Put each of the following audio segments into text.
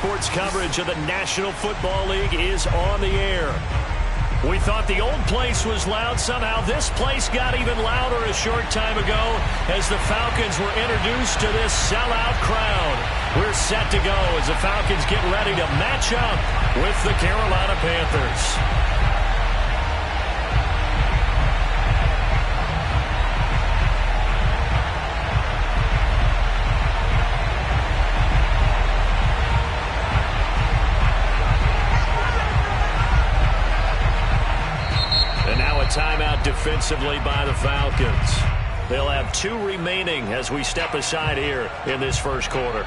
Sports coverage of the National Football League is on the air. We thought the old place was loud. Somehow this place got even louder a short time ago as the Falcons were introduced to this sellout crowd. We're set to go as the Falcons get ready to match up with the Carolina Panthers. Timeout defensively by the Falcons. They'll have 2 remaining as we step aside here in this first quarter.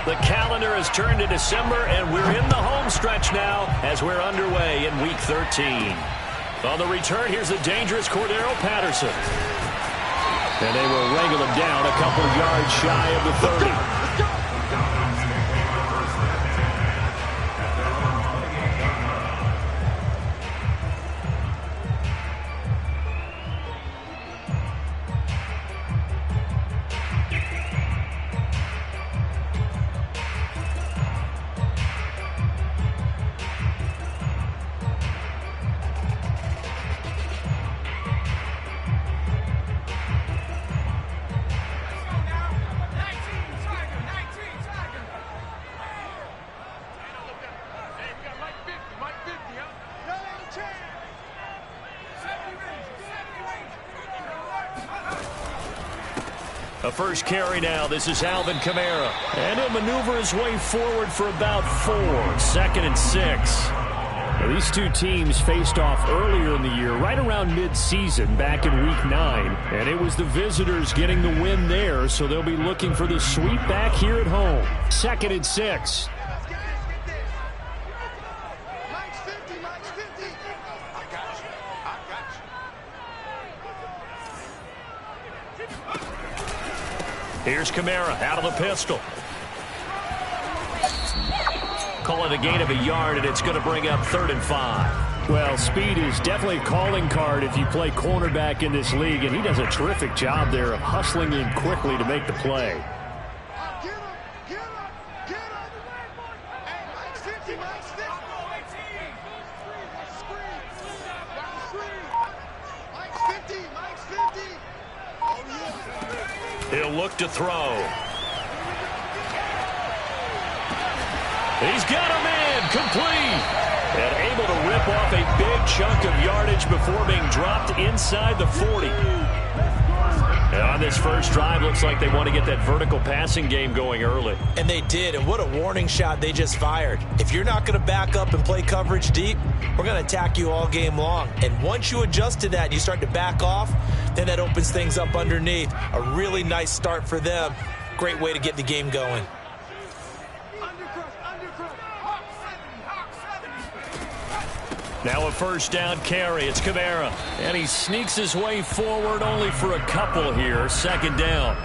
The calendar has turned to December, and we're in the home stretch now as we're underway in Week 13. On the return, here's the dangerous Cordero Patterson. And they will wrangle him down a couple yards shy of the 30. A first carry now. This is Alvin Kamara. And he'll maneuver his way forward for about 4. 2nd and 6. Now, these two teams faced off earlier in the year, right around mid-season, back in Week 9. And it was the visitors getting the win there, so they'll be looking for the sweep back here at home. 2nd and 6. Here's Kamara out of the pistol. Call it a gain of a yard, and it's going to bring up 3rd and 5. Well, speed is definitely a calling card if you play cornerback in this league, and he does a terrific job there of hustling in quickly to make the play. He'll look to throw. He's got him in, complete. And able to rip off a big chunk of yardage before being dropped inside the 40. And on this first drive, looks like they want to get that vertical passing game going early. And they did, and what a warning shot they just fired. If you're not going to back up and play coverage deep, we're going to attack you all game long. And once you adjust to that and you start to back off, then that opens things up underneath. A really nice start for them. Great way to get the game going. Now a first down carry. It's Kamara. And he sneaks his way forward only for a couple here. 2nd down.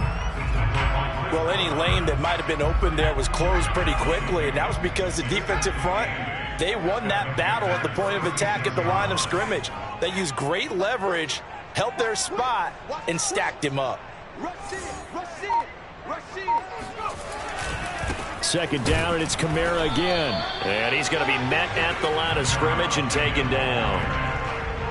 Well, any lane that might have been open there was closed pretty quickly, and that was because the defensive front, they won that battle at the point of attack at the line of scrimmage. They used great leverage, held their spot, and stacked him up. 2nd down, and it's Kamara again. And he's going to be met at the line of scrimmage and taken down.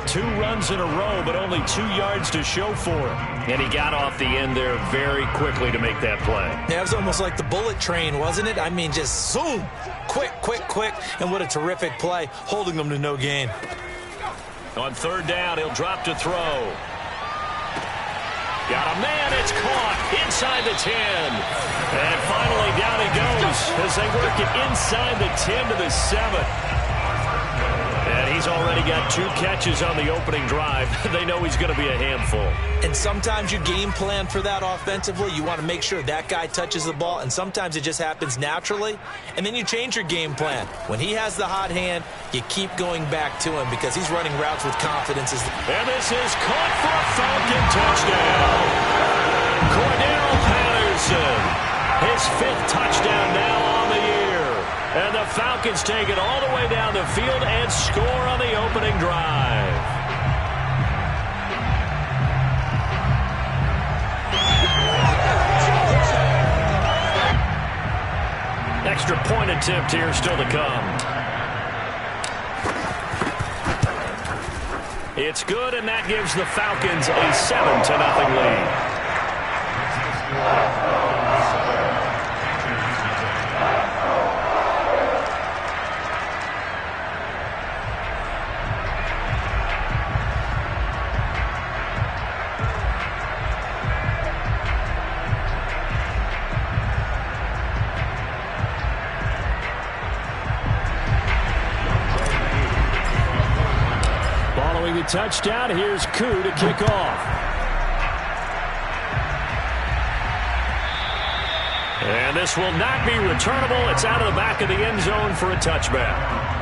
2 runs in a row, but only 2 yards to show for it. And he got off the end there very quickly to make that play. Yeah, it was almost like the bullet train, wasn't it? I mean, just zoom. Quick, quick, quick. And what a terrific play, holding them to no gain. On 3rd down, he'll drop to throw. Got a man, it's caught inside the 10. And finally down he goes as they work it inside the 10 to the 7. And he's already got 2 catches on the opening drive. They know he's going to be a handful. And sometimes you game plan for that offensively. You want to make sure that guy touches the ball, and sometimes it just happens naturally. And then you change your game plan. When he has the hot hand, you keep going back to him because he's running routes with confidence. And this is caught for a Falcon touchdown. Cordero Patterson, his 5th touchdown now on the year. And the Falcons take it all the way down the field and score on the attempt here still to come. It's good, and that gives the Falcons a 7-0 lead. Following the touchdown, here's Koo to kick off. And this will not be returnable. It's out of the back of the end zone for a touchback.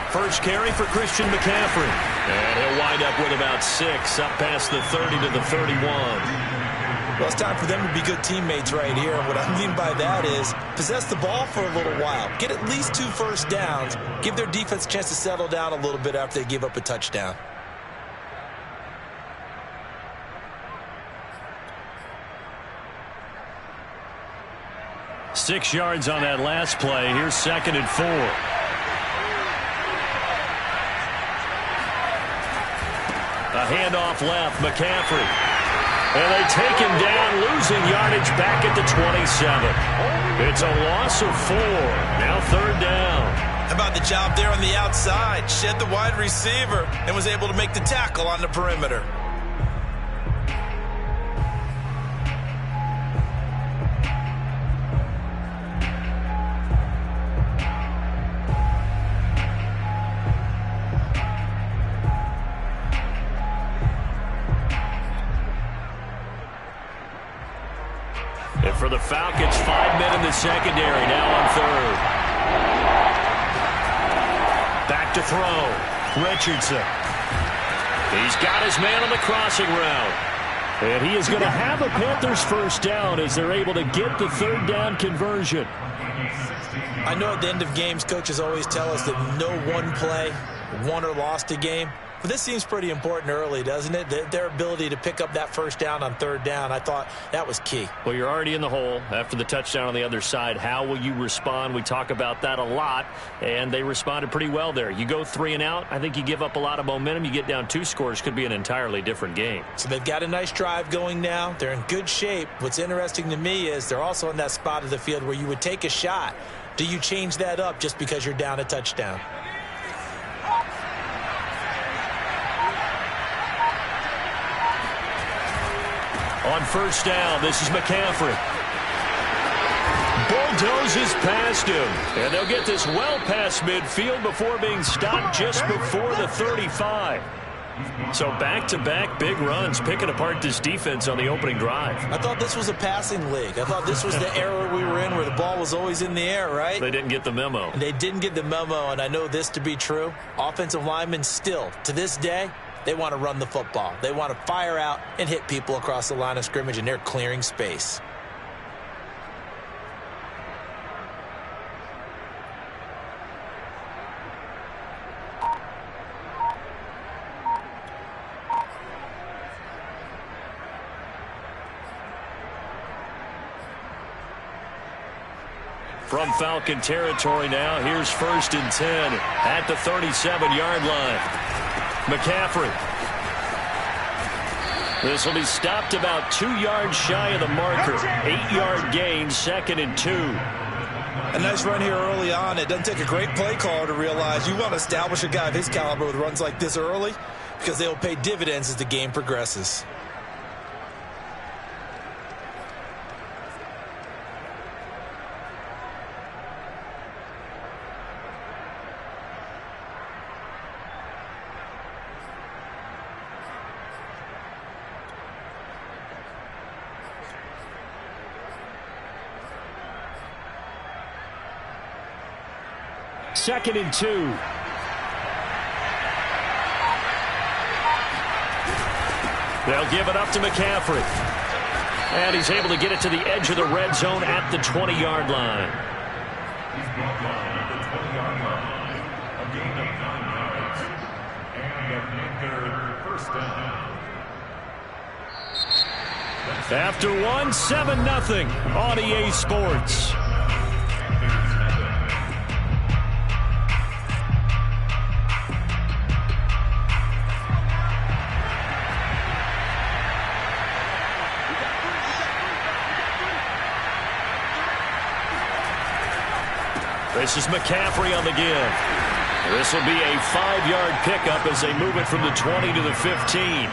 First carry for Christian McCaffrey. And he'll wind up with about 6, up past the 30 to the 31. Well, it's time for them to be good teammates right here. And what I mean by that is possess the ball for a little while. Get at least 2 first downs. Give their defense a chance to settle down a little bit after they give up a touchdown. Six yards on that last play. Here's 2nd and 4. A handoff left, McCaffrey. And they take him down, losing yardage back at the 27. It's a loss of 4. Now 3rd down. How about the job there on the outside? Shed the wide receiver and was able to make the tackle on the perimeter. For the Falcons, 5 men in the secondary, now on 3rd. Back to throw. Richardson. He's got his man on the crossing route. And he is going to have a Panthers first down as they're able to get the 3rd down conversion. I know at the end of games, coaches always tell us that no one play won or lost a game. But this seems pretty important early, doesn't it? Their ability to pick up that first down on 3rd down, I thought that was key. Well, you're already in the hole after the touchdown on the other side. How will you respond? We talk about that a lot, and they responded pretty well there. You go 3 and out, I think you give up a lot of momentum. You get down 2 scores, could be an entirely different game. So they've got a nice drive going now. They're in good shape. What's interesting to me is they're also in that spot of the field where you would take a shot. Do you change that up just because you're down a touchdown? On 1st down, this is McCaffrey. Bulldozes past him. And they'll get this well past midfield before being stopped just before the 35. So back-to-back big runs, picking apart this defense on the opening drive. I thought this was a passing league. I thought this was the era we were in where the ball was always in the air, right? They didn't get the memo. They didn't get the memo, and I know this to be true. Offensive linemen still, to this day, they want to run the football. They want to fire out and hit people across the line of scrimmage, and they're clearing space. From Falcon territory now, here's 1st and 10 at the 37-yard line. McCaffrey. This will be stopped about 2 yards shy of the marker. 8-yard gain, 2nd and 2. A nice run here early on. It doesn't take a great play caller to realize you want to establish a guy of his caliber with runs like this early because they'll pay dividends as the game progresses. 2nd and 2. They'll give it up to McCaffrey. And he's able to get it to the edge of the red zone at the 20-yard line. After one, 7-0 on EA Sports. This is McCaffrey on the give. This will be a 5-yard pickup as they move it from the 20 to the 15.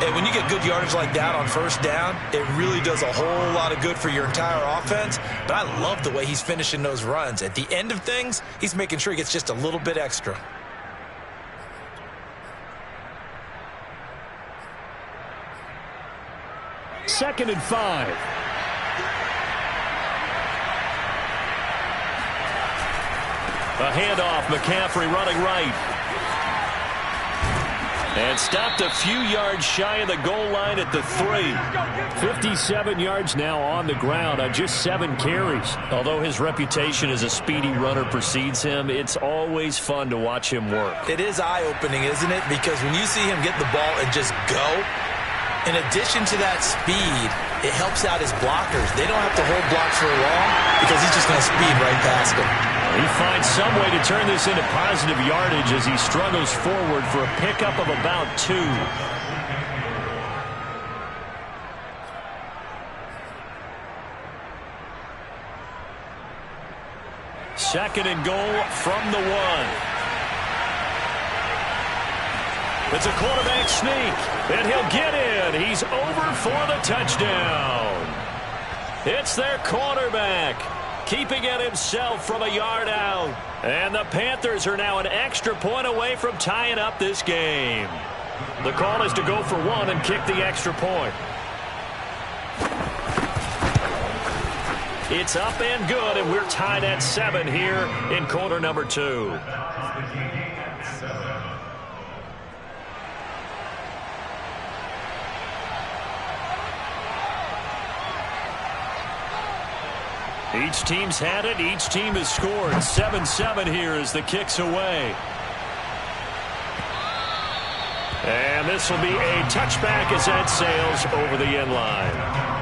And when you get good yardage like that on first down, it really does a whole lot of good for your entire offense. But I love the way he's finishing those runs. At the end of things, he's making sure he gets just a little bit extra. Second and 5. A handoff, McCaffrey running right. And stopped a few yards shy of the goal line at the 3. 57 yards now on the ground on just 7 carries. Although his reputation as a speedy runner precedes him, it's always fun to watch him work. It is eye-opening, isn't it? Because when you see him get the ball and just go, in addition to that speed, it helps out his blockers. They don't have to hold blocks for long because he's just going to speed right past them. He finds some way to turn this into positive yardage as he struggles forward for a pickup of about 2. Second and goal from the 1. It's a quarterback sneak, and he'll get in. He's over for the touchdown. It's their quarterback, keeping it himself from a yard out. And the Panthers are now an extra point away from tying up this game. The call is to go for 1 and kick the extra point. It's up and good, and we're tied at 7 here in quarter number 2. Each team's had it. Each team has scored. 7-7 here as the kick's away. And this will be a touchback as that sails over the end line.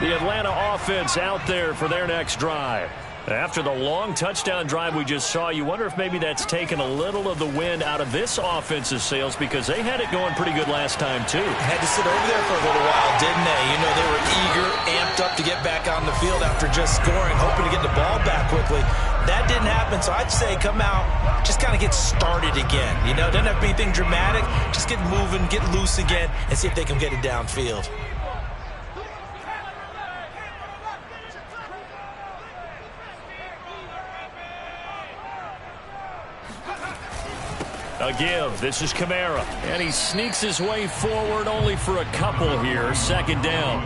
The Atlanta offense out there for their next drive. After the long touchdown drive we just saw, you wonder if maybe that's taken a little of the wind out of this offensive sails because they had it going pretty good last time, too. Had to sit over there for a little while, didn't they? You know, they were eager, amped up to get back on the field after just scoring, hoping to get the ball back quickly. That didn't happen, so I'd say come out, just kind of get started again. You know, doesn't have to be anything dramatic. Just get moving, get loose again, and see if they can get it downfield. A give. This is Kamara. And he sneaks his way forward only for a couple here. Second down.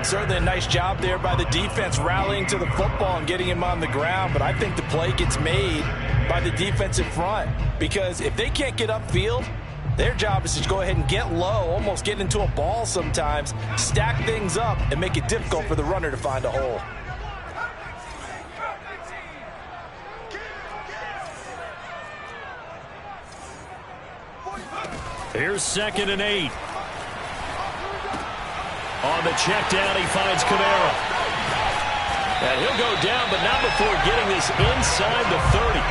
Certainly a nice job there by the defense rallying to the football and getting him on the ground. But I think the play gets made by the defensive front. Because if they can't get upfield, their job is to go ahead and get low, almost get into a ball sometimes, stack things up, and make it difficult for the runner to find a hole. Here's 2nd and 8. On the check down, he finds Kamara. And he'll go down, but not before getting this inside the 30.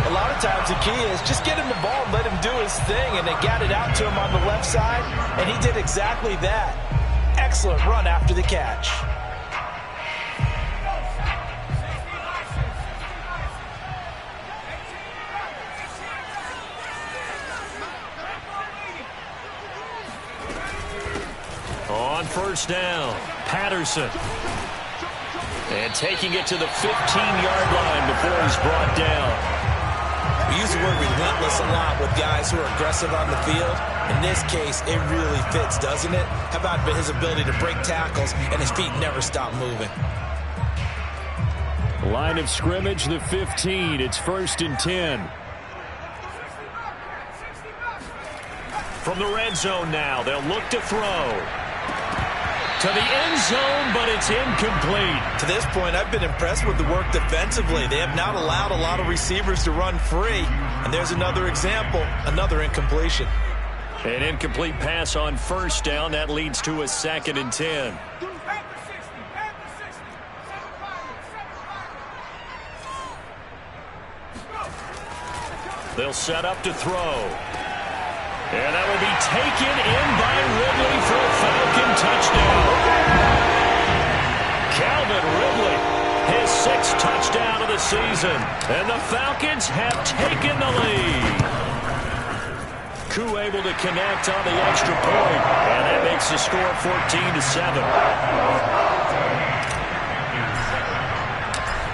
A lot of times the key is just get him the ball and let him do his thing, and they got it out to him on the left side, and he did exactly that. Excellent run after the catch. On first down, Patterson. And taking it to the 15-yard line before he's brought down. We use the word relentless a lot with guys who are aggressive on the field. In this case, it really fits, doesn't it? How about his ability to break tackles and his feet never stop moving? Line of scrimmage, the 15. It's 1st and 10. From the red zone now, they'll look to throw. To the end zone, but it's incomplete. To this point, I've been impressed with the work defensively. They have not allowed a lot of receivers to run free. And there's another example, another incompletion. An incomplete pass on 1st down. That leads to a 2nd and 10. They'll set up to throw. And that will be taken in by Ridley for a Falcon touchdown. Calvin Ridley, his 6th touchdown of the season. And the Falcons have taken the lead. Koo able to connect on the extra point. And that makes the score 14-7.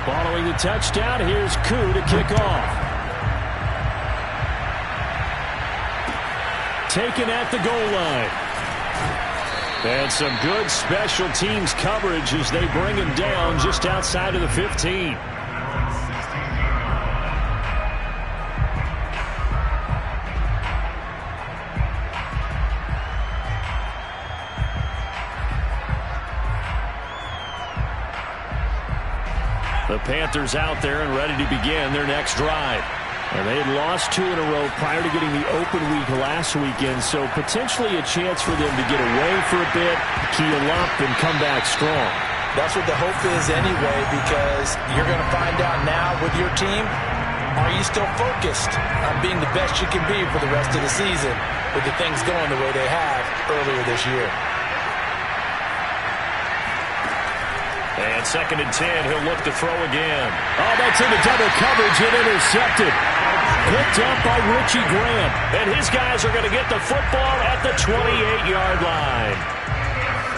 Following the touchdown, here's Koo to kick off. Taken at the goal line. And some good special teams coverage as they bring him down just outside of the 15. The Panthers out there and ready to begin their next drive. And they had lost 2 in a row prior to getting the open week last weekend, so potentially a chance for them to get away for a bit, keel up, and come back strong. That's what the hope is anyway, because you're going to find out now with your team, are you still focused on being the best you can be for the rest of the season with the things going the way they have earlier this year? And 2nd and 10, he'll look to throw again. Oh, that's into double coverage and intercepted. Picked up by Richie Grant. And his guys are going to get the football at the 28-yard line.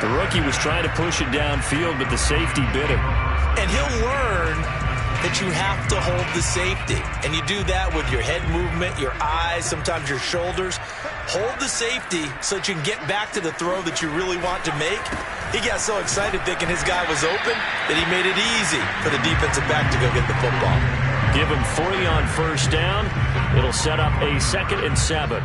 The rookie was trying to push it downfield, but the safety bit him. And he'll learn that you have to hold the safety. And you do that with your head movement, your eyes, sometimes your shoulders. Hold the safety so that you can get back to the throw that you really want to make. He got so excited thinking his guy was open that he made it easy for the defensive back to go get the football. Give him 3 on 1st down. It'll set up a 2nd and 7.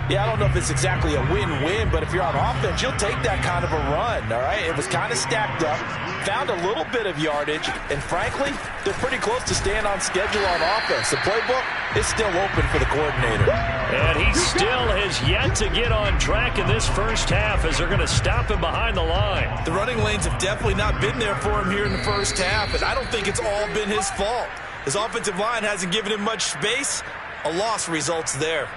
Yeah, I don't know if it's exactly a win-win, but if you're on offense, you'll take that kind of a run, all right? It was kind of stacked up, found a little bit of yardage, and frankly, they're pretty close to staying on schedule on offense. The playbook is still open for the coordinator. And he still has yet to get on track in this first half as they're going to stop him behind the line. The running lanes have definitely not been there for him here in the first half, and I don't think it's all been his fault. His offensive line hasn't given him much space. A loss results there.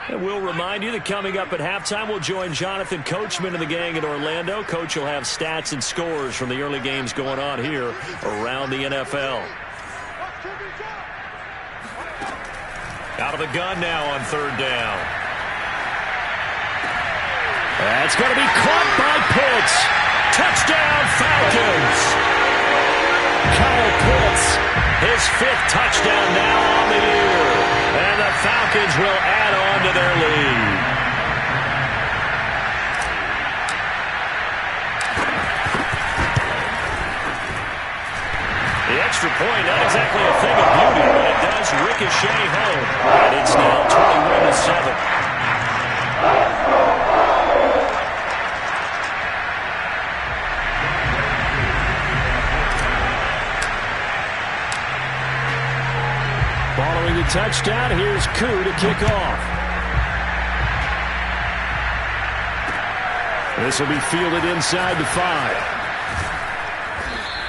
And we'll remind you that coming up at halftime, we'll join Jonathan Coachman and the gang in Orlando. Coach will have stats and scores from the early games going on here around the NFL. Out of the gun now on 3rd down. That's going to be caught by Pitts. Touchdown, Falcons. Kyle Pitts, his 5th touchdown now on the year. And the Falcons will add on to their lead. The extra point, not exactly a thing of beauty, but it does ricochet home. And it's now 21-7. Following the touchdown, here's Koo to kick off. This will be fielded inside the 5.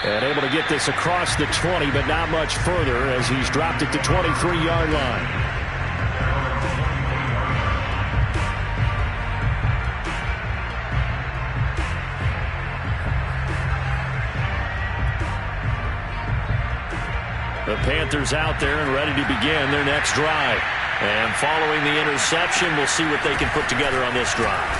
And able to get this across the 20, but not much further as he's dropped it to 23-yard line. The Panthers out there and ready to begin their next drive. And following the interception, we'll see what they can put together on this drive.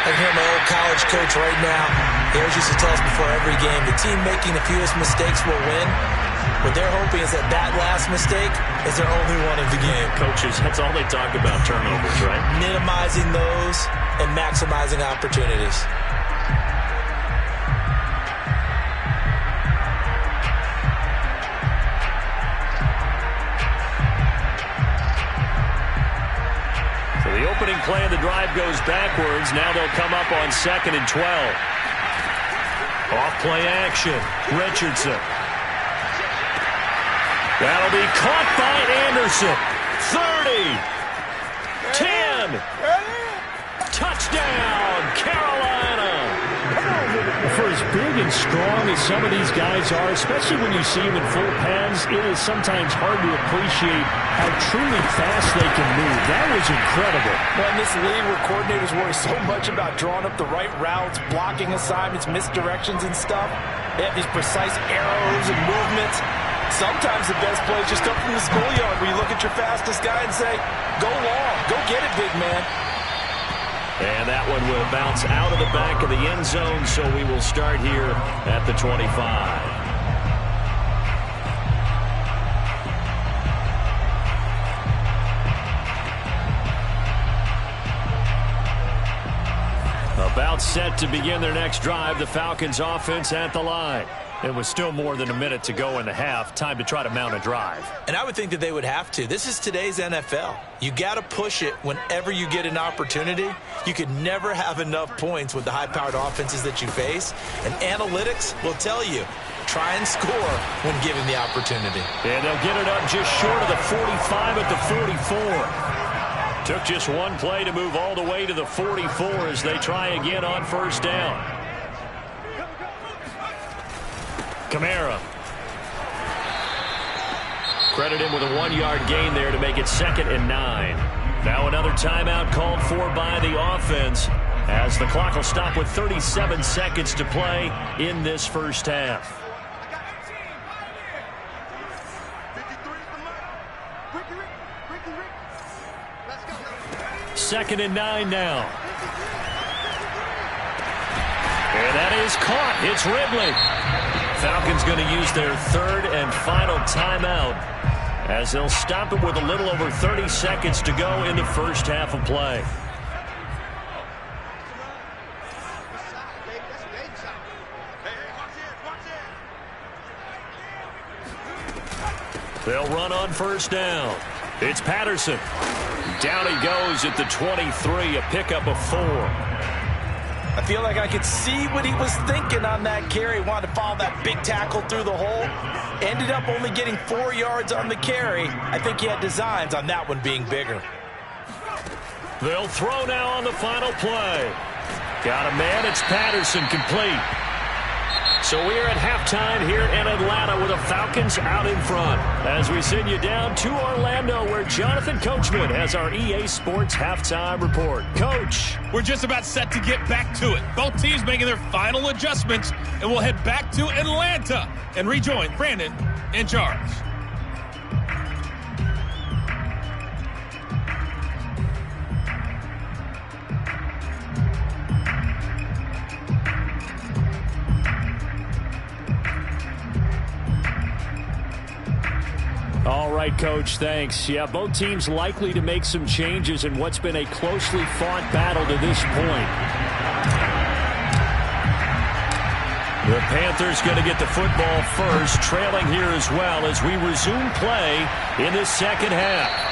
I hear my old college coach right now. He always used to tell us before every game, the team making the fewest mistakes will win. What they're hoping is that that last mistake is their only one of the game. Coaches, that's all they talk about, turnovers, right? Minimizing those and maximizing opportunities. So the opening play of the drive goes backwards. Now they'll come up on 2nd and 12. Off play action. Richardson. That'll be caught by Anderson. 30. 10. Touchdown, Carolina. For as big and strong as some of these guys are, especially when you see them in full pads, it is sometimes hard to appreciate how truly fast they can move. That was incredible. Well, in this league where coordinators worry so much about drawing up the right routes, blocking assignments, misdirections and stuff, they have these precise arrows and movements. Sometimes the best plays just come from the schoolyard where you look at your fastest guy and say, go long, go get it, big man. And that one will bounce out of the back of the end zone, so we will start here at the 25. About set to begin their next drive, the Falcons offense at the line. And with still more than a minute to go in the half, time to try to mount a drive. And I would think that they would have to. This is today's NFL. You got to push it whenever you get an opportunity. You could never have enough points with the high-powered offenses that you face. And analytics will tell you, try and score when given the opportunity. And they'll get it up just short of the 45 at the 44. Took just one play to move all the way to the 44 as they try again on first down. Kamara. Credit him with a 1-yard gain there to make it 2nd and 9. Now another timeout called for by the offense as the clock will stop with 37 seconds to play in this first half. Second and 9 now. And that is caught. It's Ridley. Falcons going to use their 3rd and final timeout as they'll stop it with a little over 30 seconds to go in the first half of play. They'll run on first down. It's Patterson. Down he goes at the 23, a pickup of 4. I feel like I could see what he was thinking on that carry. Wanted to follow that big tackle through the hole. Ended up only getting 4 yards on the carry. I think he had designs on that one being bigger. They'll throw now on the final play. Got a man. It's Patterson, complete. So we are at halftime here in Atlanta with the Falcons out in front as we send you down to Orlando where Jonathan Coachman has our EA Sports halftime report. Coach. We're just about set to get back to it. Both teams making their final adjustments, and we'll head back to Atlanta and rejoin Brandon and Charles. All right, Coach, thanks. Yeah, both teams likely to make some changes in what's been a closely fought battle to this point. The Panthers going to get the football first, trailing here as well as we resume play in the second half.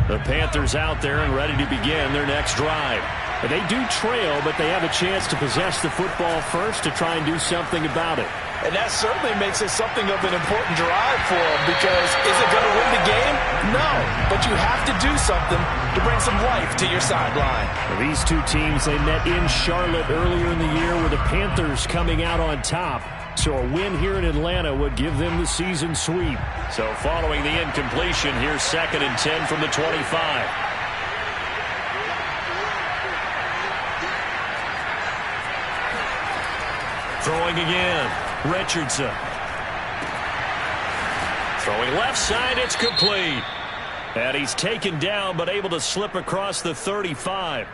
The Panthers out there and ready to begin their next drive. They do trail, but they have a chance to possess the football first to try and do something about it. And that certainly makes it something of an important drive for them because is it going to win the game? No, but you have to do something to bring some life to your sideline. These two teams, they met in Charlotte earlier in the year with the Panthers coming out on top. So a win here in Atlanta would give them the season sweep. So following the incompletion, here's 2nd and 10 from the 25. Throwing again, Richardson. Throwing left side, it's complete. And he's taken down, but able to slip across the 35.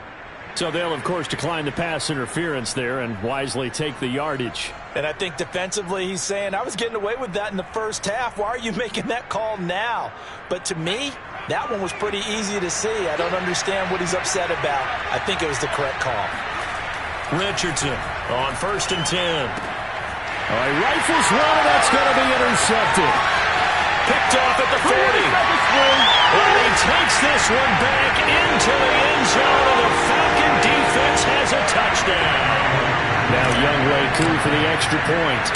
So they'll, of course, decline the pass interference there and wisely take the yardage. And I think defensively he's saying, I was getting away with that in the first half. Why are you making that call now? But to me, that one was pretty easy to see. I don't understand what he's upset about. I think it was the correct call. Richardson on 1st and 10. He rifles one, and that's going to be intercepted. Picked off at the 40. And he takes this one back into the end zone, and the Falcon defense has a touchdown. Now Younghoe Koo for the extra point.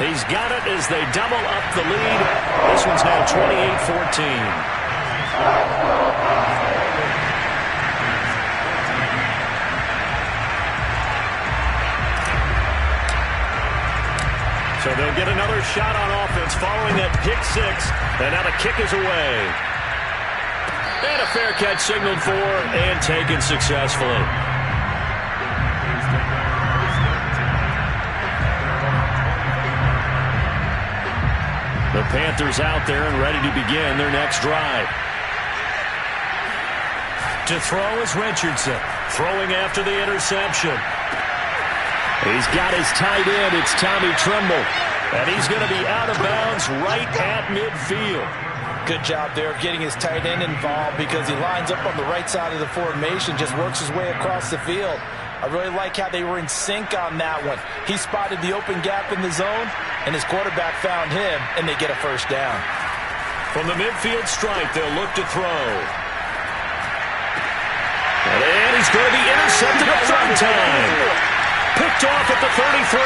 He's got it as they double up the lead. This one's now 28-14. So they'll get another shot on offense following that pick 6. And now the kick is away. And a fair catch signaled for and taken successfully. The Panthers out there and ready to begin their next drive. To throw is Richardson. Throwing after the interception. He's got his tight end. It's Tommy Tremble. And he's going to be out of bounds right at midfield. Good job there of getting his tight end involved because he lines up on the right side of the formation, just works his way across the field. I really like how they were in sync on that one. He spotted the open gap in the zone, and his quarterback found him, and they get a first down. From the midfield stripe, they'll look to throw. And he's going to be intercepted a third time. Picked off at the 33.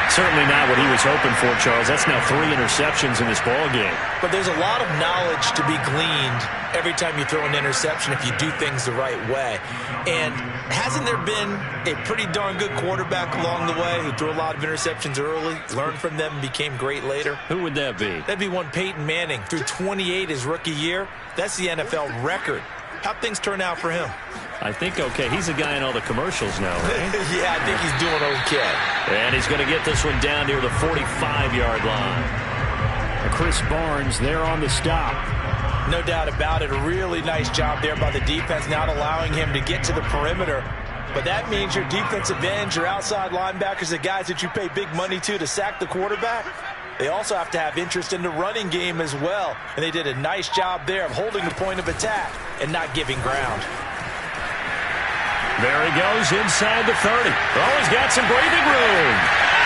Certainly not what he was hoping for, Charles. That's now 3 interceptions in this ballgame. But there's a lot of knowledge to be gleaned every time you throw an interception if you do things the right way. And hasn't there been a pretty darn good quarterback along the way who threw a lot of interceptions early, learned from them, and became great later? Who would that be? That'd be one Peyton Manning. Threw 28 his rookie year. That's the NFL record. How'd things turn out for him? I think okay. He's a guy in all the commercials now, right? Yeah, I think he's doing okay. And he's going to get this one down near the 45-yard line. Chris Barnes there on the stop. No doubt about it. A really nice job there by the defense, not allowing him to get to the perimeter. But that means your defensive ends, your outside linebackers, the guys that you pay big money to sack the quarterback, they also have to have interest in the running game as well. And they did a nice job there of holding the point of attack and not giving ground. There he goes inside the 30. Oh, he's got some breathing room.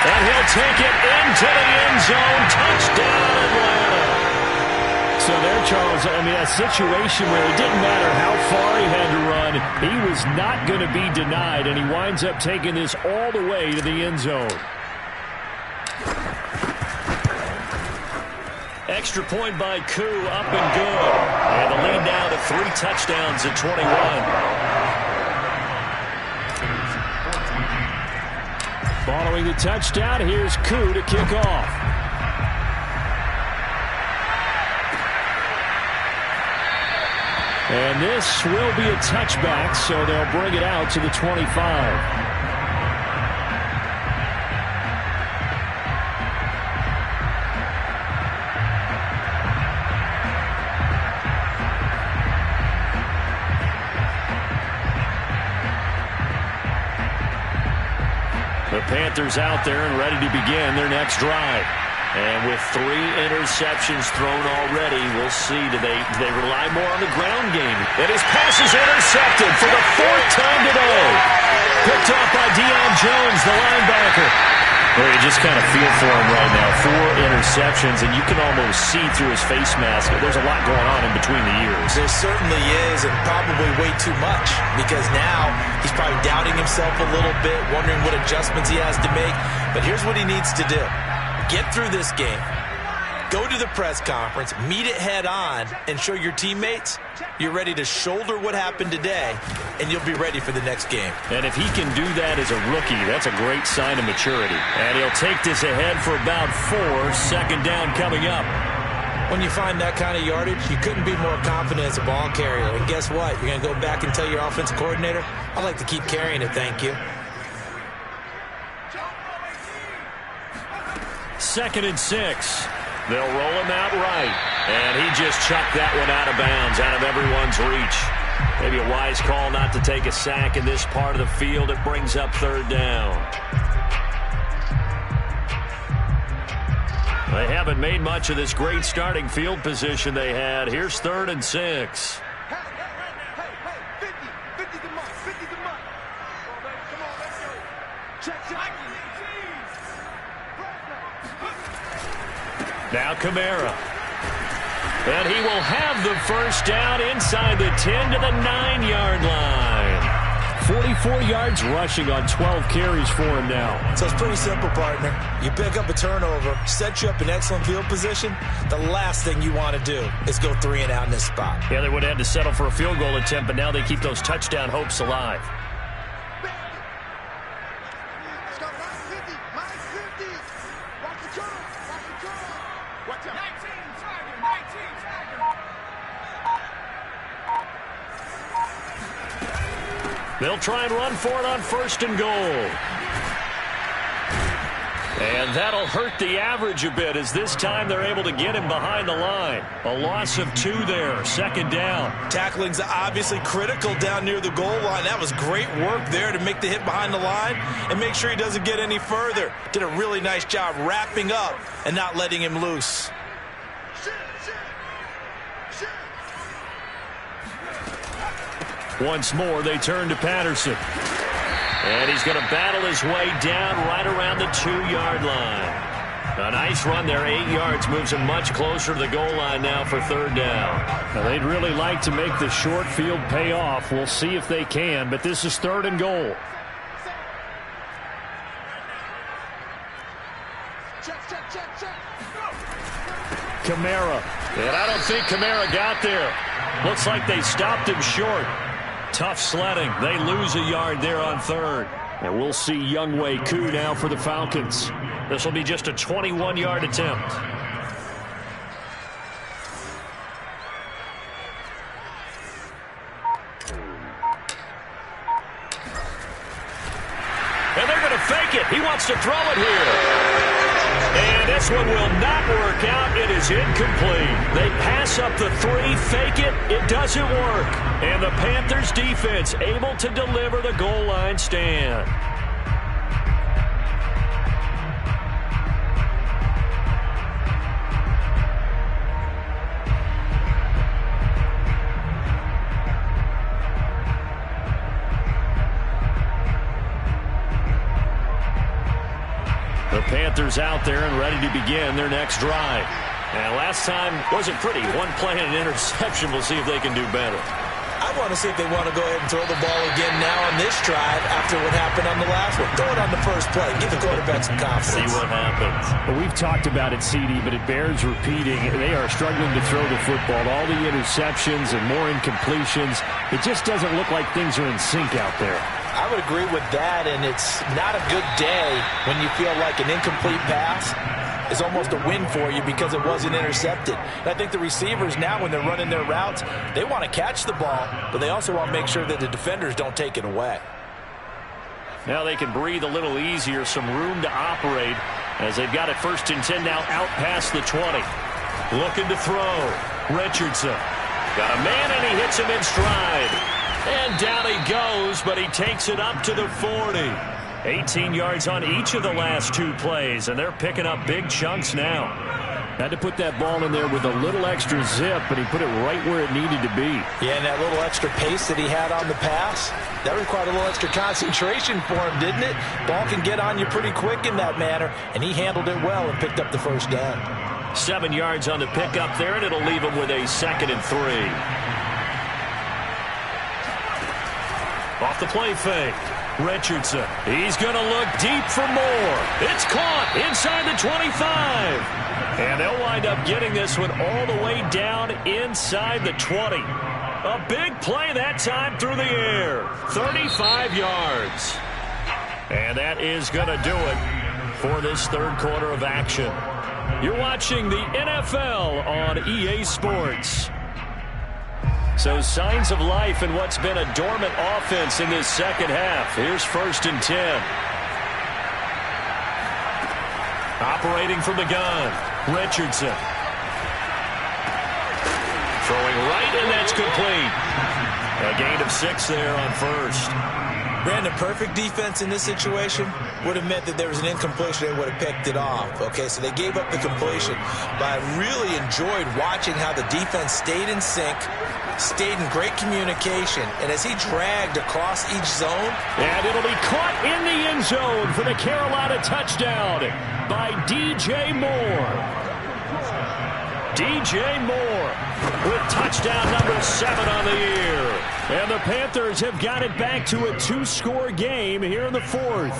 And he'll take it into the end zone. Touchdown, Atlanta. So there, Charles, I mean, a situation where it didn't matter how far he had to run. He was not going to be denied, and he winds up taking this all the way to the end zone. Extra point by Koo, up and good. And the lead now to 3 touchdowns at 21. Following the touchdown, here's Koo to kick off. And this will be a touchback, so they'll bring it out to the 25. The Panthers out there and ready to begin their next drive. And with 3 interceptions thrown already, we'll see, do they rely more on the ground game. And his pass is intercepted for the 4th time today. Picked off by Deion Jones, the linebacker. Well, you just kind of feel for him right now. 4 interceptions, and you can almost see through his face mask. There's a lot going on in between the ears. There certainly is, and probably way too much, because now he's probably doubting himself a little bit, wondering what adjustments he has to make. But here's what he needs to do. Get through this game. Go to the press conference, meet it head on, and show your teammates you're ready to shoulder what happened today, and you'll be ready for the next game. And if he can do that as a rookie, that's a great sign of maturity. And he'll take this ahead for about 4. Second down coming up. When you find that kind of yardage, you couldn't be more confident as a ball carrier. And guess what? You're going to go back and tell your offensive coordinator, I'd like to keep carrying it, thank you. 2nd and 6. They'll roll him out right. And he just chucked that one out of bounds, out of everyone's reach. Maybe a wise call not to take a sack in this part of the field. It brings up 3rd down. They haven't made much of this great starting field position they had. Here's 3rd and 6. Now Kamara. And he will have the first down inside the 10 to the 9-yard line. 44 yards rushing on 12 carries for him now. So it's pretty simple, partner. You pick up a turnover, set you up in excellent field position. The last thing you want to do is go 3 and out in this spot. Yeah, they would have had to settle for a field goal attempt, but now they keep those touchdown hopes alive. They'll try and run for it on 1st and goal. And that'll hurt the average a bit, as this time they're able to get him behind the line. A loss of 2 there, 2nd down. Tackling's obviously critical down near the goal line. That was great work there to make the hit behind the line and make sure he doesn't get any further. Did a really nice job wrapping up and not letting him loose. Once more, they turn to Patterson. And he's going to battle his way down right around the 2-yard line. A nice run there, 8 yards, moves him much closer to the goal line now for 3rd down. Now, they'd really like to make the short field pay off. We'll see if they can, but this is 3rd and goal. Kamara. And I don't think Kamara got there. Looks like they stopped him short. Tough sledding. They lose a yard there on 3rd. And we'll see Younghoe Koo now for the Falcons. This will be just a 21-yard attempt. And they're going to fake it. He wants to throw it here. And this one will not work out. It is incomplete. They pass up the 3, fake it. It doesn't work. And the Panthers defense able to deliver the goal line stand. The Panthers out there and ready to begin their next drive. And last time wasn't pretty. One play and an interception. We'll see if they can do better. I want to see if they want to go ahead and throw the ball again now on this drive after what happened on the last one. Throw it on the first play. Give the quarterback some confidence. See what happens. Well, we've talked about it, CD, but it bears repeating. They are struggling to throw the football. All the interceptions and more incompletions. It just doesn't look like things are in sync out there. I would agree with that, and it's not a good day when you feel like an incomplete pass is almost a win for you because it wasn't intercepted. And I think the receivers now, when they're running their routes, they want to catch the ball, but they also want to make sure that the defenders don't take it away. Now they can breathe a little easier, some room to operate as they've got it 1st and 10 now out past the 20. Looking to throw. Richardson. Got a man, and he hits him in stride. And down he goes, but he takes it up to the 40. 18 yards on each of the last 2 plays, and they're picking up big chunks now. Had to put that ball in there with a little extra zip, but he put it right where it needed to be. Yeah, and that little extra pace that he had on the pass, that required a little extra concentration for him, didn't it? Ball can get on you pretty quick in that manner, and he handled it well and picked up the first down. 7 yards on the pickup there, and it'll leave him with a 2nd and 3. Off the play fake. Richardson. He's going to look deep for more. It's caught inside the 25. And they'll wind up getting this one all the way down inside the 20. A big play that time through the air. 35 yards. And that is going to do it for this third quarter of action. You're watching the NFL on EA Sports. So signs of life in what's been a dormant offense in this second half. Here's 1st and 10. Operating from the gun, Richardson. Throwing right, and that's complete. A gain of 6 there on first. Brandon, perfect defense in this situation would have meant that there was an incompletion. They would have picked it off. Okay, so they gave up the completion. But I really enjoyed watching how the defense stayed in sync, stayed in great communication, and as he dragged across each zone. And it'll be caught in the end zone for the Carolina touchdown by DJ Moore. DJ Moore with touchdown number 7 on the year. And the Panthers have got it back to a 2-score game here in the 4th.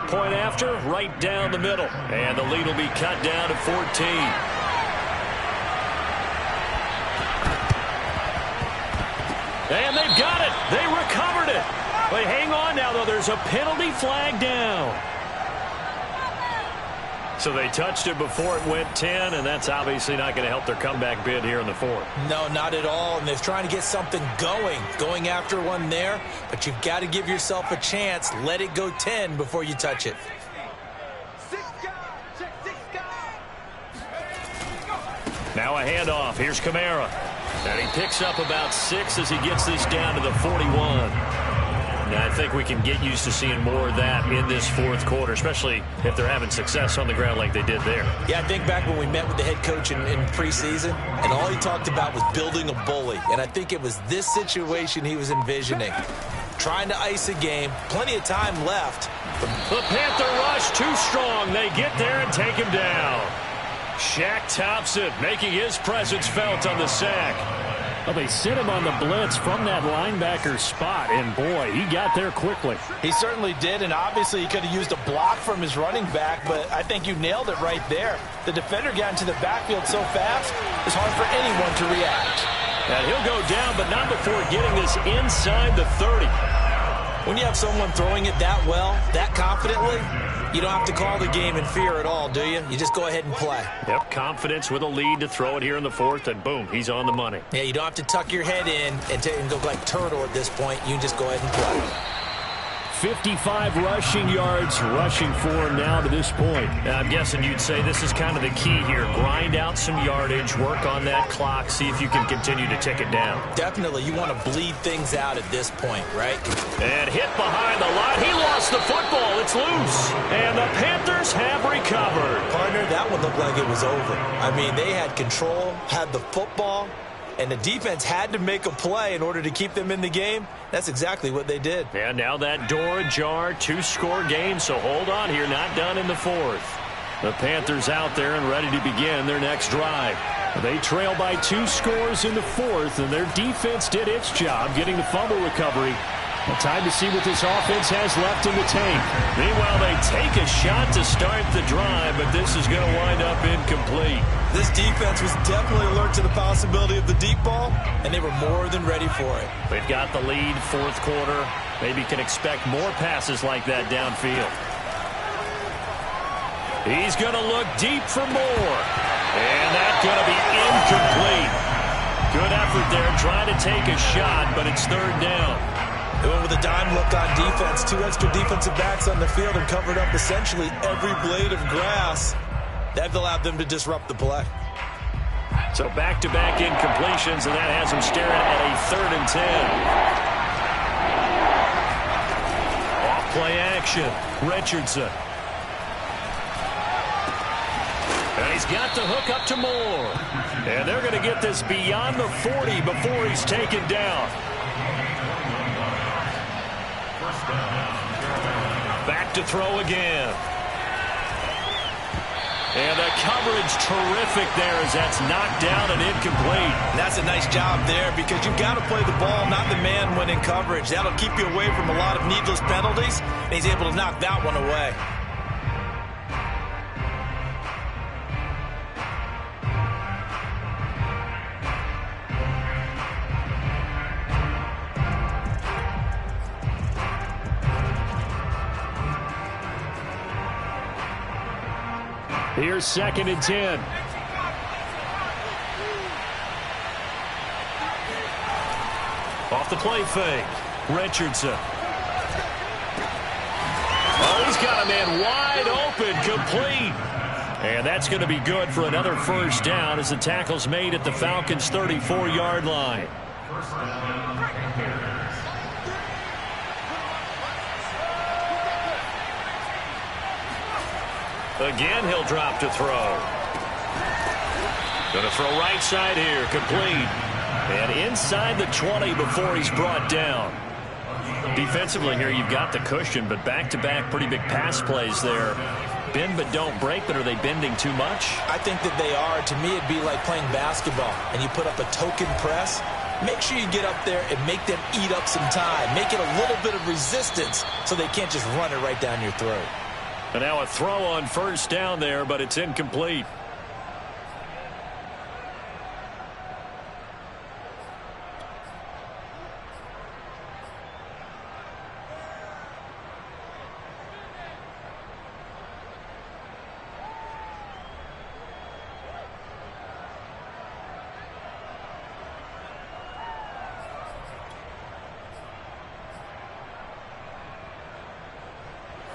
Point after, right down the middle. And the lead will be cut down to 14. And they've got it. They recovered it. But hang on now, though. There's a penalty flag down. So they touched it before it went 10, and that's obviously not going to help their comeback bid here in the 4th. No, not at all. And they're trying to get something going after one there. But you've got to give yourself a chance. Let it go 10 before you touch it. Now a handoff. Here's Kamara. And he picks up about 6 as he gets this down to the 41. Now, I think we can get used to seeing more of that in this 4th quarter, especially if they're having success on the ground like they did there. Yeah, I think back when we met with the head coach in preseason, and all he talked about was building a bully. And I think it was this situation he was envisioning. Trying to ice a game, plenty of time left. The Panther rush too strong. They get there and take him down. Shaq Thompson making his presence felt on the sack. Well, they sent him on the blitz from that linebacker spot, and boy, he got there quickly. He certainly did, and obviously he could have used a block from his running back, but I think you nailed it right there. The defender got into the backfield so fast, it's hard for anyone to react. And he'll go down, but not before getting this inside the 30. When you have someone throwing it that well, that confidently, you don't have to call the game in fear at all, do you? You just go ahead and play. Yep, confidence with a lead to throw it here in the 4th, and boom, he's on the money. Yeah, you don't have to tuck your head in and go like turtle at this point. You can just go ahead and play. 55 rushing yards rushing for him now to this point. Now, I'm guessing you'd say this is kind of the key here. Grind out some yardage, work on that clock, see if you can continue to tick it down. Definitely. You want to bleed things out at this point, right? And hit behind the line. He lost the football. It's loose. And the Panthers have recovered. Partner, that one looked like it was over. I mean, they had control, had the football, and the defense had to make a play in order to keep them in the game. That's exactly what they did. And now that door ajar, 2-score game, so hold on here, not done in the 4th. The Panthers out there and ready to begin their next drive. They trail by 2 scores in the 4th, and their defense did its job getting the fumble recovery. Time to see what this offense has left in the tank. Meanwhile, they take a shot to start the drive, but this is going to wind up incomplete. This defense was definitely alert to the possibility of the deep ball, and they were more than ready for it. They've got the lead, 4th quarter. Maybe can expect more passes like that downfield. He's going to look deep for more. And that's going to be incomplete. Good effort there, trying to take a shot, but it's 3rd down. They went with a dime look on defense. 2 extra defensive backs on the field and covered up essentially every blade of grass. That allowed them to disrupt the play. So back-to-back incompletions, and that has them staring at a 3rd and 10. Off-play action. Richardson. And he's got the hook up to Moore. And they're going to get this beyond the 40 before he's taken down. Back to throw again. And a coverage terrific there as that's knocked down and incomplete. That's a nice job there because you've got to play the ball, not the man when in coverage. That'll keep you away from a lot of needless penalties, and he's able to knock that one away. Here's 2nd and 10. Off the play fake. Richardson. Oh, he's got a man wide open, complete. And that's going to be good for another first down as the tackle's made at the Falcons' 34-yard line. Again, he'll drop to throw. Going to throw right side here, complete. And inside the 20 before he's brought down. Defensively here, you've got the cushion, but back-to-back pretty big pass plays there. Bend but don't break, but are they bending too much? I think that they are. To me, it'd be like playing basketball, and you put up a token press. Make sure you get up there and make them eat up some time. Make it a little bit of resistance so they can't just run it right down your throat. And now a throw on first down there, but it's incomplete.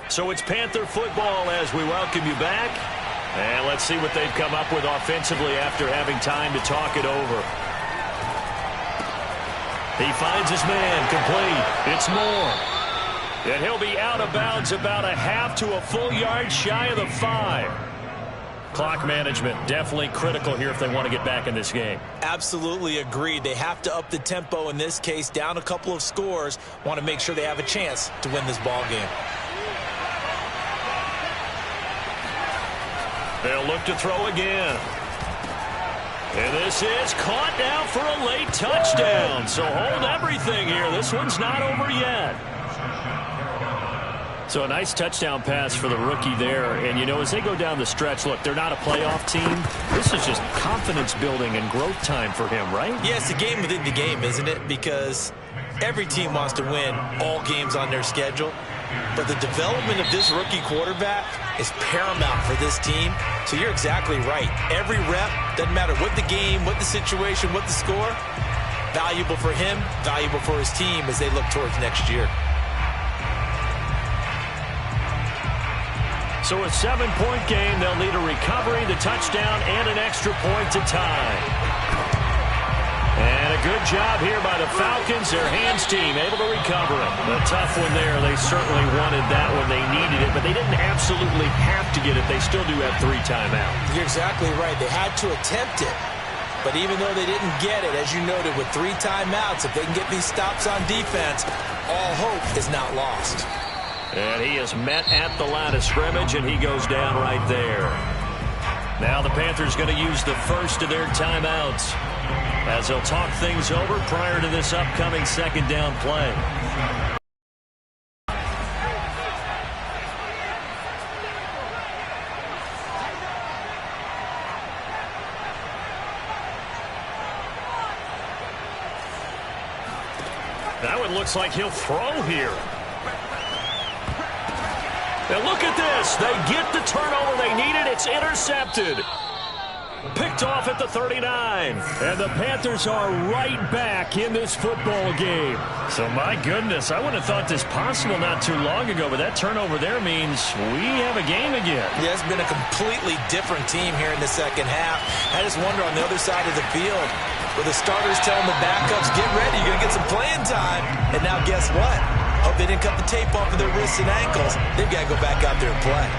So it's Panther football as we welcome you back. And let's see what they've come up with offensively after having time to talk it over. He finds his man, complete. It's Moore. And he'll be out of bounds about a half to a full yard shy of the 5. Clock management definitely critical here if they want to get back in this game. Absolutely agreed. They have to up the tempo in this case, down a couple of scores. Want to make sure they have a chance to win this ball game. They'll look to throw again. And this is caught now for a late touchdown. So hold everything here. This one's not over yet. So a nice touchdown pass for the rookie there. And, you know, as they go down the stretch, look, they're not a playoff team. This is just confidence building and growth time for him, right? Yeah, it's a game within the game, isn't it? Because every team wants to win all games on their schedule. But the development of this rookie quarterback is paramount for this team. So you're exactly right. Every rep, doesn't matter what the game, what the situation, what the score, valuable for him, valuable for his team as they look towards next year. So a 7-point game. They'll need a recovery, the touchdown, and an extra point to tie. And a good job here by the Falcons. Their hands team able to recover it. A tough one there. They certainly wanted that when they needed it, but they didn't absolutely have to get it. They still do have 3 timeouts. You're exactly right. They had to attempt it. But even though they didn't get it, as you noted, with 3 timeouts, if they can get these stops on defense, all hope is not lost. And he is met at the line of scrimmage, and he goes down right there. Now the Panthers going to use the first of their timeouts as they'll talk things over prior to this upcoming second down play. That one looks like he'll throw here. And look at this. They get the turnover they needed. It's intercepted. Picked off at the 39. And the Panthers are right back in this football game. So, my goodness, I wouldn't have thought this possible not too long ago, but that turnover there means we have a game again. Yeah, it's been a completely different team here in the second half. I just wonder on the other side of the field, where the starters telling the backups, get ready, you're going to get some playing time. And now guess what? Hope they didn't cut the tape off of their wrists and ankles. They've got to go back out there and play.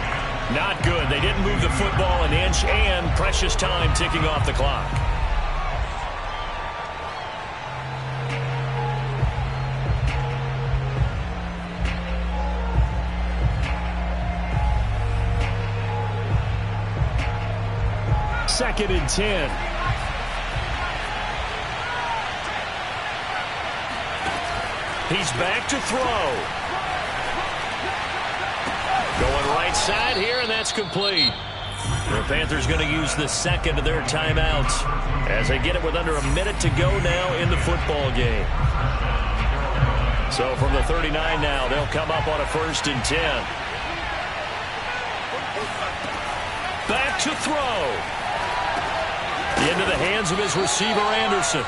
Not good. They didn't move the football an inch, and precious time ticking off the clock. 2nd and 10. He's back to throw. Going right side here, and that's complete. The Panthers going to use the second of their timeouts as they get it with under a minute to go now in the football game. So from the 39 now, they'll come up on a 1st and 10. Back to throw. Into the hands of his receiver, Anderson.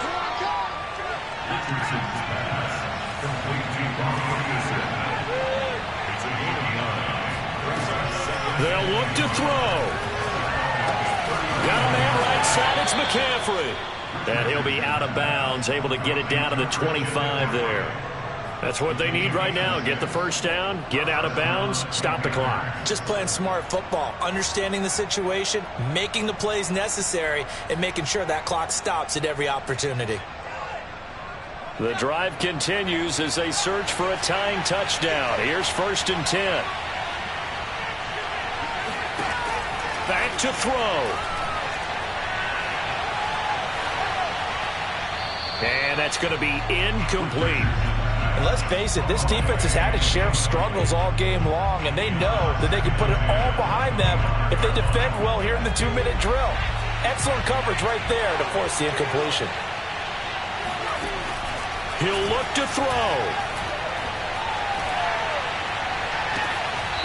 They'll look to throw. Got a man right side. It's McCaffrey. And he'll be out of bounds, able to get it down to the 25 there. That's what they need right now. Get the first down, get out of bounds, stop the clock. Just playing smart football, understanding the situation, making the plays necessary, and making sure that clock stops at every opportunity. The drive continues as they search for a tying touchdown. Here's 1st and 10. Back to throw. And that's going to be incomplete. And let's face it, this defense has had its share of struggles all game long, and they know that they can put it all behind them if they defend well here in the 2-minute drill. Excellent coverage right there to force the incompletion. He'll look to throw.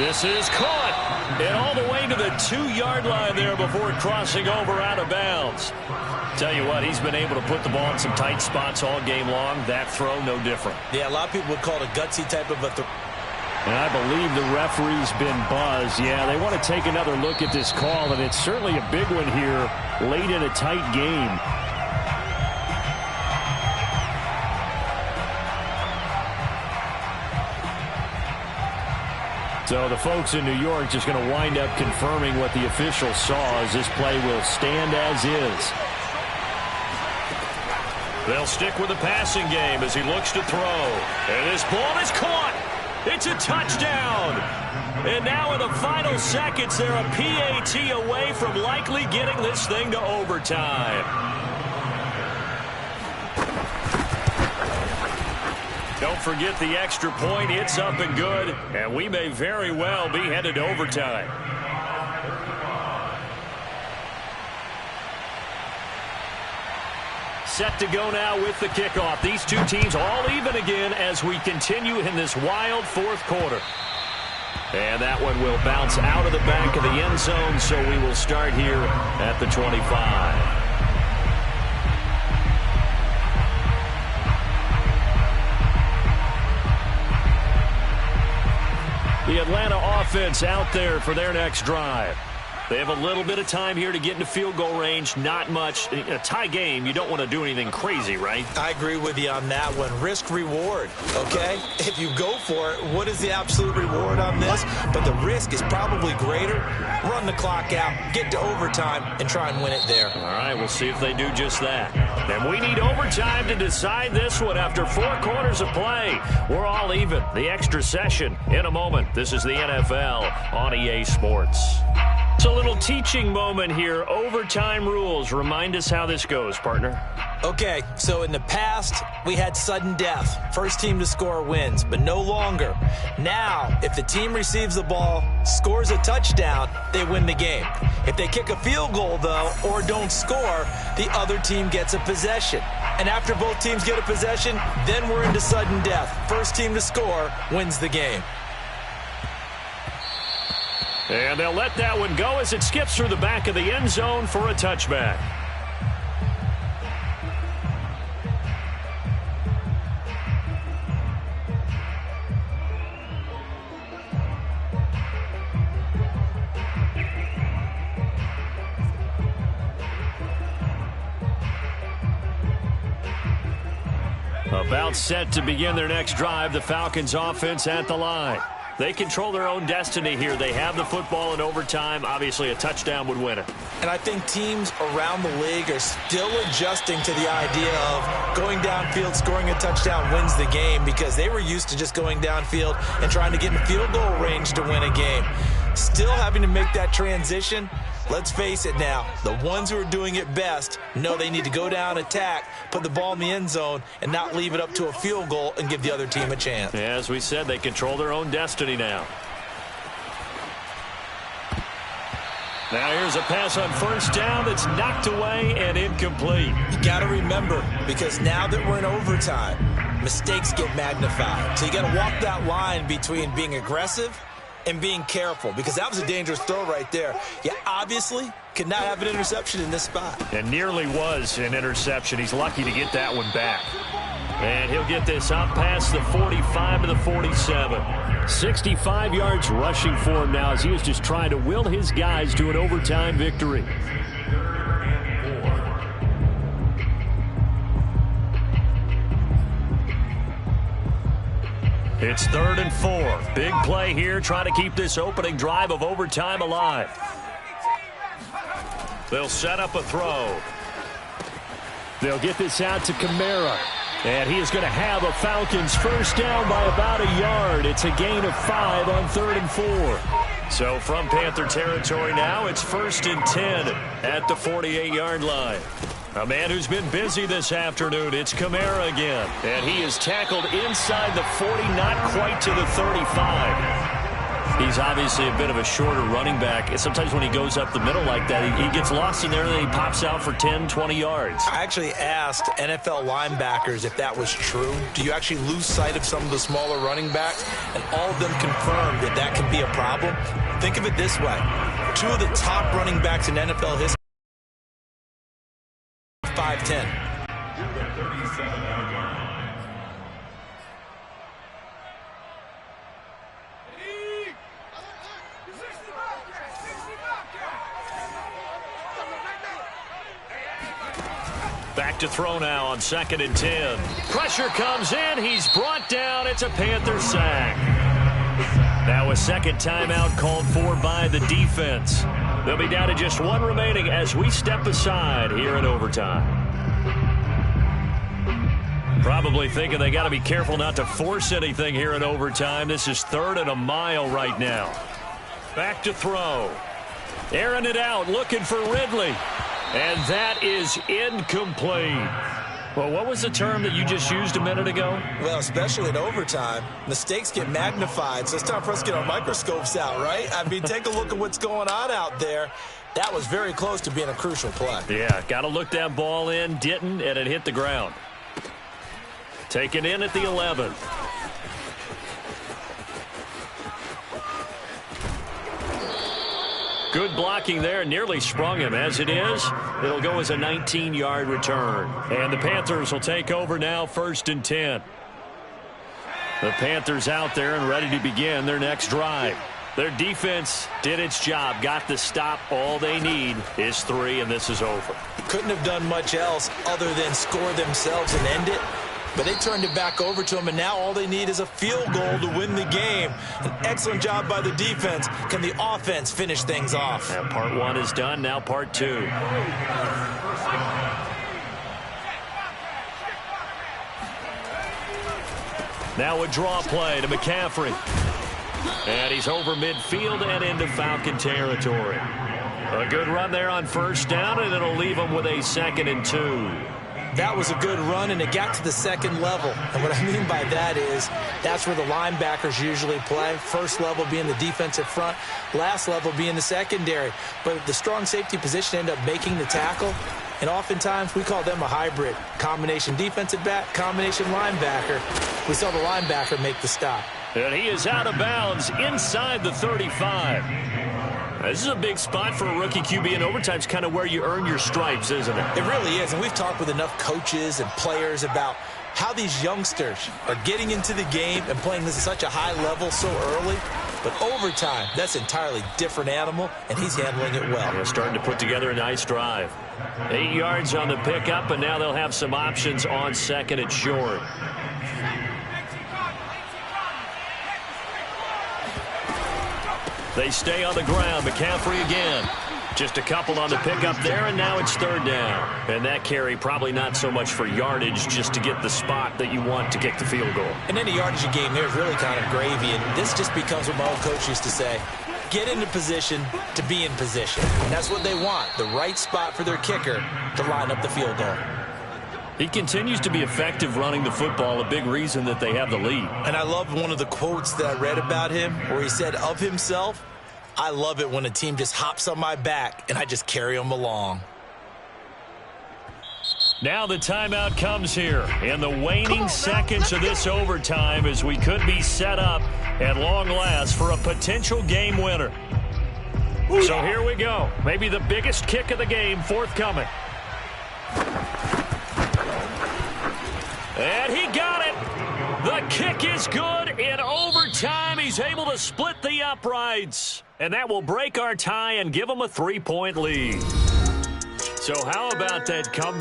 This is caught. And all the way to the 2-yard line there before crossing over out of bounds. Tell you what, he's been able to put the ball in some tight spots all game long. That throw, no different. Yeah, a lot of people would call it a gutsy type of a throw. And I believe the referee's been buzzed. Yeah, they want to take another look at this call, and it's certainly a big one here late in a tight game. So the folks in New York just going to wind up confirming what the official saw as this play will stand as is. They'll stick with the passing game as he looks to throw. And this ball is caught. It's a touchdown. And now in the final seconds, they're a PAT away from likely getting this thing to overtime. Don't forget the extra point. It's up and good. And we may very well be headed to overtime. Set to go now with the kickoff. These two teams all even again as we continue in this wild 4th quarter. And that one will bounce out of the back of the end zone, so we will start here at the 25. The Atlanta offense out there for their next drive. They have a little bit of time here to get into field goal range. Not much. In a tie game, you don't want to do anything crazy, right? I agree with you on that one. Risk-reward, okay? If you go for it, what is the absolute reward on this? But the risk is probably greater. Run the clock out, get to overtime, and try and win it there. All right, we'll see if they do just that. And we need overtime to decide this one after 4 quarters of play. We're all even. The extra session in a moment. This is the NFL on EA Sports. It's a little teaching moment here. Overtime rules. Remind us how this goes, partner. Okay, so in the past, we had sudden death. First team to score wins, but no longer. Now, if the team receives the ball, scores a touchdown, they win the game. If they kick a field goal, though, or don't score, the other team gets a possession. And after both teams get a possession, then we're into sudden death. First team to score wins the game. And they'll let that one go as it skips through the back of the end zone for a touchback. About set to begin their next drive, the Falcons offense at the line. They control their own destiny here. They have the football in overtime. Obviously, a touchdown would win it. And I think teams around the league are still adjusting to the idea of going downfield, scoring a touchdown wins the game because they were used to just going downfield and trying to get in field goal range to win a game. Still having to make that transition. Let's face it now, the ones who are doing it best know they need to go down, attack, put the ball in the end zone, and not leave it up to a field goal and give the other team a chance. Yeah, as we said, they control their own destiny now. Now here's a pass on first down that's knocked away and incomplete. You got to remember, because now that we're in overtime, mistakes get magnified. So you got to walk that line between being aggressive and being careful, because that was a dangerous throw right there. You obviously could not have an interception in this spot. And nearly was an interception. He's lucky to get that one back. And he'll get this up past the 45 to the 47. 65 yards rushing for him now as he is just trying to will his guys to an overtime victory. It's 3rd and 4. Big play here, trying to keep this opening drive of overtime alive. They'll set up a throw. They'll get this out to Kamara. And he is going to have a Falcons first down by about a yard. It's a gain of 5 on 3rd and 4. So from Panther territory now, it's 1st and 10 at the 48-yard line. A man who's been busy this afternoon, it's Kamara again. And he is tackled inside the 40, not quite to the 35. He's obviously a bit of a shorter running back. And sometimes when he goes up the middle like that, he gets lost in there and then he pops out for 10, 20 yards. I actually asked NFL linebackers if that was true. Do you actually lose sight of some of the smaller running backs? And all of them confirmed that that can be a problem. Think of it this way. 2 of the top running backs in NFL history, 5'10". Back to throw now on 2nd and 10. Pressure comes in. He's brought down. It's a Panther sack. Now a second timeout called for by the defense. They'll be down to just 1 remaining as we step aside here in overtime. Probably thinking they got to be careful not to force anything here in overtime. This is 3rd and a mile right now. Back to throw. Airing it out, looking for Ridley. And that is incomplete. Well, what was the term that you just used a minute ago? Well, especially in overtime, mistakes get magnified. So it's time for us to get our microscopes out, right? I mean, take a look at what's going on out there. That was very close to being a crucial play. Yeah, got to look that ball in, didn't, and it hit the ground. Taken in at the 11. Good blocking there, nearly sprung him. As it is, it'll go as a 19-yard return. And the Panthers will take over now, 1st and 10. The Panthers out there and ready to begin their next drive. Their defense did its job, got the stop. All they need is 3, and this is over. Couldn't have done much else other than score themselves and end it. But they turned it back over to them, and now all they need is a field goal to win the game. An excellent job by the defense. Can the offense finish things off? And part 1 is done, now part 2. Now a draw play to McCaffrey. And he's over midfield and into Falcon territory. A good run there on first down, and it'll leave him with a 2nd and 2. That was a good run, and it got to the second level. And what I mean by that is that's where the linebackers usually play. First level being the defensive front, last level being the secondary. But the strong safety position ended up making the tackle. And oftentimes we call them a hybrid. Combination defensive back, combination linebacker. We saw the linebacker make the stop. And he is out of bounds inside the 35. This is a big spot for a rookie QB, and overtime's kind of where you earn your stripes, isn't it? It really is, and we've talked with enough coaches and players about how these youngsters are getting into the game and playing this at such a high level so early. But overtime, that's an entirely different animal, and he's handling it well. Yeah, starting to put together a nice drive. 8 yards on the pickup, and now they'll have some options on 2nd and short. They stay on the ground. McCaffrey again. Just a couple on the pickup there, and now it's 3rd down. And that carry probably not so much for yardage, just to get the spot that you want to kick the field goal. And any yardage you gain there is really kind of gravy, and this just becomes what my old coach used to say. get into position to be in position. And that's what they want, the right spot for their kicker to line up the field goal. He continues to be effective running the football, a big reason that they have the lead. And I love one of the quotes that I read about him where he said of himself, "I love it when a team just hops on my back and I just carry them along." Now the timeout comes here in the waning seconds of this overtime as we could be set up at long last for a potential game winner. So here we go. Maybe the biggest kick of the game forthcoming. And he got it. The kick is good in overtime. He's able to split the uprights. And that will break our tie and give him a 3-point lead. So how about that comeback?